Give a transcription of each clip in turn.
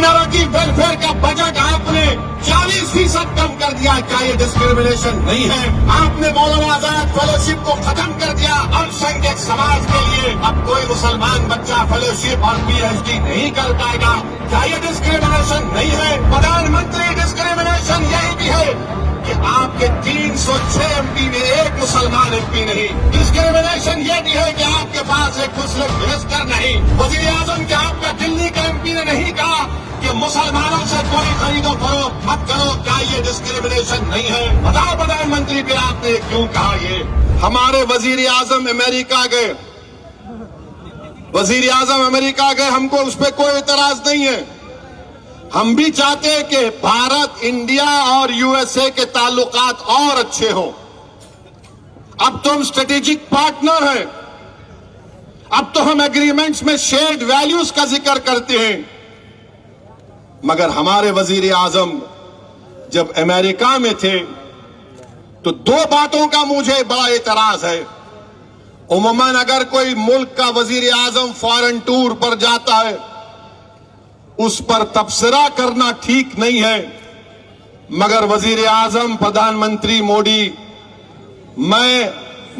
Minority welfare का budget आपने 40% कम कर दिया। क्या ये डिस्क्रिमिनेशन नहीं है? आपने मौलाना आजाद फेलोशिप को खत्म कर दिया अल्पसंख्यक समाज के लिए। अब कोई मुसलमान बच्चा फेलोशिप और पीएचडी नहीं कर पाएगा। क्या ये डिस्क्रिमिनेशन नहीं है? प्रधानमंत्री, डिस्क्रिमिनेशन यही भी है कि आपके 306 एमपी में एक मुसलमान एमपी नहीं। डिस्क्रिमिनेशन ये भी है कि आपके पास एक मुस्लिम मिनिस्टर नहीं। वजीर आजम के आपका दिल्ली का एमपी ने नहीं कहा कि मुसलमानों से कोई खरीदो फरोख्त मत करो। क्या ये डिस्क्रिमिनेशन नहीं है? बताओ प्रधानमंत्री, फिर आपने क्यों कहा ये? हमारे वजीर आजम अमेरिका गए, वजीर आजम अमेरिका गए, हमको उस पर कोई एतराज नहीं है। हम भी चाहते हैं कि भारत, इंडिया और यूएसए के ताल्लुकात और अच्छे हों। अब तो हम स्ट्रेटेजिक पार्टनर हैं। अब तो हम एग्रीमेंट्स में शेयर्ड वैल्यूज का जिक्र करते हैं। मगर हमारे वजीर आजम जब अमेरिका में थे तो दो बातों का मुझे बड़ा एतराज है। उमूमन अगर कोई मुल्क का वजीर आजम फॉरेन टूर पर जाता है, उस पर तबसरा करना ठीक नहीं है। मगर वजीर आजम प्रधानमंत्री मोदी, मैं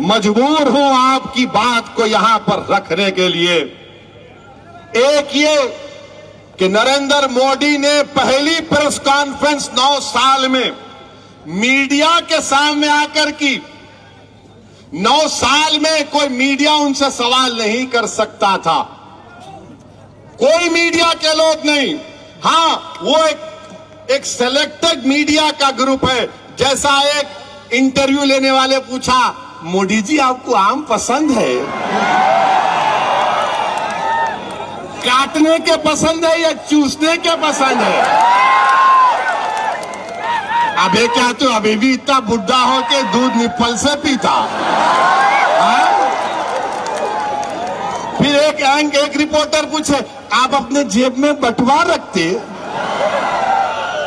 मजबूर हूं आपकी बात को यहां पर रखने के लिए। एक ये कि नरेंद्र मोदी ने पहली प्रेस कॉन्फ्रेंस 9 साल में मीडिया के सामने आकर की। 9 साल में कोई मीडिया उनसे सवाल नहीं कर सकता था, कोई मीडिया के लोग नहीं। हां, वो एक सिलेक्टेड मीडिया का ग्रुप है। जैसा एक इंटरव्यू लेने वाले पूछा, मोदी जी आपको आम पसंद है? काटने के पसंद है या चूसने के पसंद है? अबे क्या तू अभी भी इतना बुढ़ा हो के दूध निप्पल से पीता? फिर एक रिपोर्टर पूछे, आप अपने जेब में बटुआ रखते?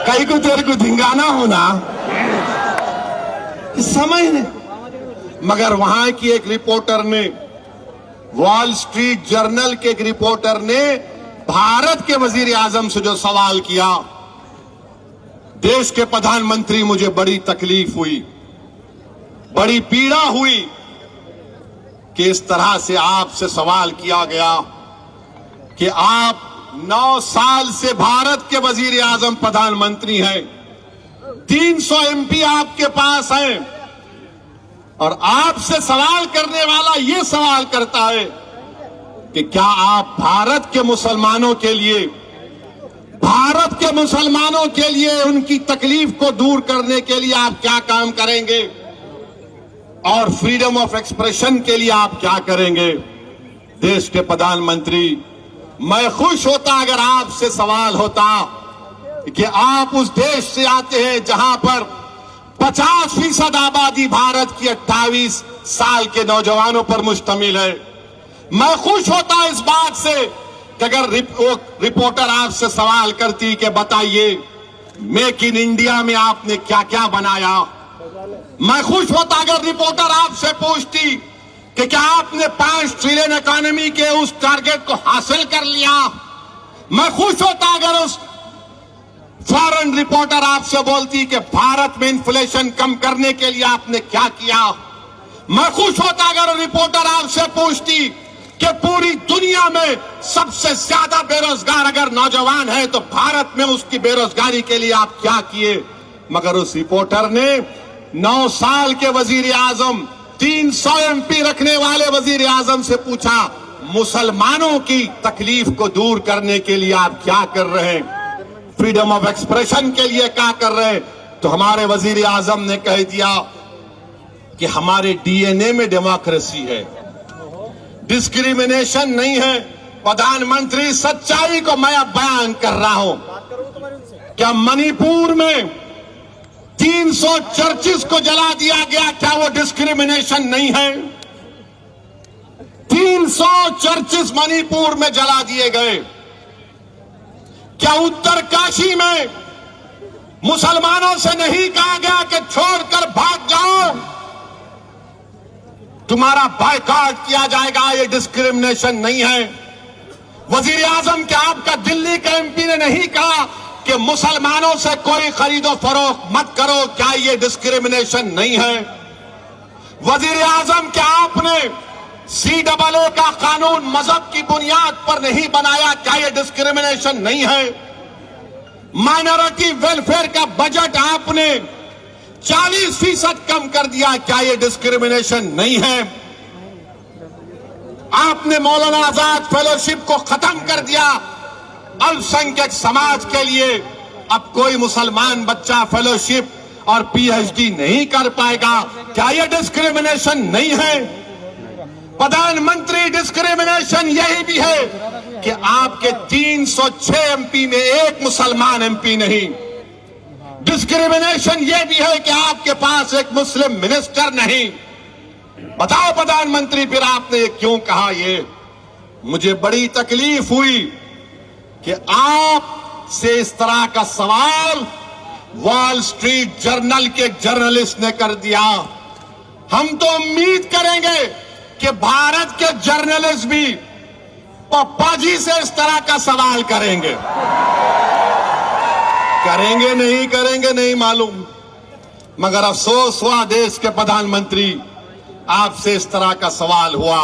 कहीं को तेरे को धिंगाना होना समझ नहीं। मगर वहां की एक रिपोर्टर ने, वॉल स्ट्रीट जर्नल के एक रिपोर्टर ने भारत के वजीर आजम से जो सवाल किया, देश के प्रधानमंत्री, मुझे बड़ी तकलीफ हुई, बड़ी पीड़ा हुई कि इस तरह से आपसे सवाल किया गया कि आप 9 साल से भारत के वजीर आजम प्रधानमंत्री हैं, 300 एमपी आपके पास हैं, और आपसे सवाल करने वाला ये सवाल करता है कि क्या आप भारत के मुसलमानों के लिए उनकी तकलीफ को दूर करने के लिए आप क्या काम करेंगे, और फ्रीडम ऑफ एक्सप्रेशन के लिए आप क्या करेंगे? देश के प्रधानमंत्री, मैं खुश होता अगर आपसे सवाल होता कि आप उस देश से आते हैं जहां पर 50% आबादी भारत की 28 साल के नौजवानों पर मुश्तमिल है। मैं खुश होता इस बात से कि अगर रिपोर्टर आपसे सवाल करती कि बताइए मेक इन इंडिया में आपने क्या क्या बनाया। मैं खुश होता अगर रिपोर्टर आपसे पूछती कि क्या आपने 5 ट्रिलियन इकोनॉमी के उस टारगेट को हासिल कर लिया। मैं खुश होता अगर उस फॉरेन रिपोर्टर आपसे बोलती कि भारत में इन्फ्लेशन कम करने के लिए आपने क्या किया। मैं खुश होता अगर रिपोर्टर आपसे पूछती कि पूरी दुनिया में सबसे ज्यादा बेरोजगार अगर नौजवान है तो भारत में उसकी बेरोजगारी के लिए आप क्या किए। मगर उस रिपोर्टर ने 9 साल के वजीर आजम, 300 एमपी रखने वाले वजीर आजम से पूछा, मुसलमानों की तकलीफ को दूर करने के लिए आप क्या कर रहे हैं, फ्रीडम ऑफ एक्सप्रेशन के लिए क्या कर रहे हैं। तो हमारे वजीर आजम ने कह दिया कि हमारे डीएनए में डेमोक्रेसी है, डिस्क्रिमिनेशन नहीं है। प्रधानमंत्री, सच्चाई को मैं अब बयान कर रहा हूं। क्या मणिपुर में 300 चर्चिस को जला दिया गया, क्या वो डिस्क्रिमिनेशन नहीं है? 300 चर्चिस मणिपुर में जला दिए गए। क्या उत्तरकाशी में मुसलमानों से नहीं कहा गया कि छोड़कर भाग जाओ, तुम्हारा बायकॉट किया जाएगा? ये डिस्क्रिमिनेशन नहीं है। वजीर आजम क्या आपका दिल्ली के एमपी ने नहीं कहा कि मुसलमानों से कोई खरीदो फरोख्त मत करो? क्या ये डिस्क्रिमिनेशन नहीं है? वजीर आजम क्या आपने CAA का कानून मजहब की बुनियाद पर नहीं बनाया? क्या ये डिस्क्रिमिनेशन नहीं है? माइनॉरिटी वेलफेयर का बजट आपने 40% कम कर दिया, क्या ये डिस्क्रिमिनेशन नहीं है? आपने मौलाना आजाद फेलोशिप को खत्म कर दिया। अल्पसंख्यक समाज के लिए अब कोई मुसलमान बच्चा फेलोशिप और PhD नहीं कर पाएगा, क्या यह डिस्क्रिमिनेशन नहीं है? प्रधानमंत्री, डिस्क्रिमिनेशन यही भी है कि आपके 306 MP में एक मुसलमान MP नहीं। डिस्क्रिमिनेशन यह भी है कि आपके पास एक मुस्लिम मिनिस्टर नहीं। बताओ प्रधानमंत्री, फिर आपने ये क्यों कहा? ये मुझे बड़ी तकलीफ हुई कि आप से इस तरह का सवाल वॉल स्ट्रीट जर्नल के जर्नलिस्ट ने कर दिया। हम तो उम्मीद करेंगे कि भारत के जर्नलिस्ट भी पप्पा जी से इस तरह का सवाल करेंगे। करेंगे नहीं मालूम, मगर अफसोस हुआ देश के प्रधानमंत्री, आपसे इस तरह का सवाल हुआ।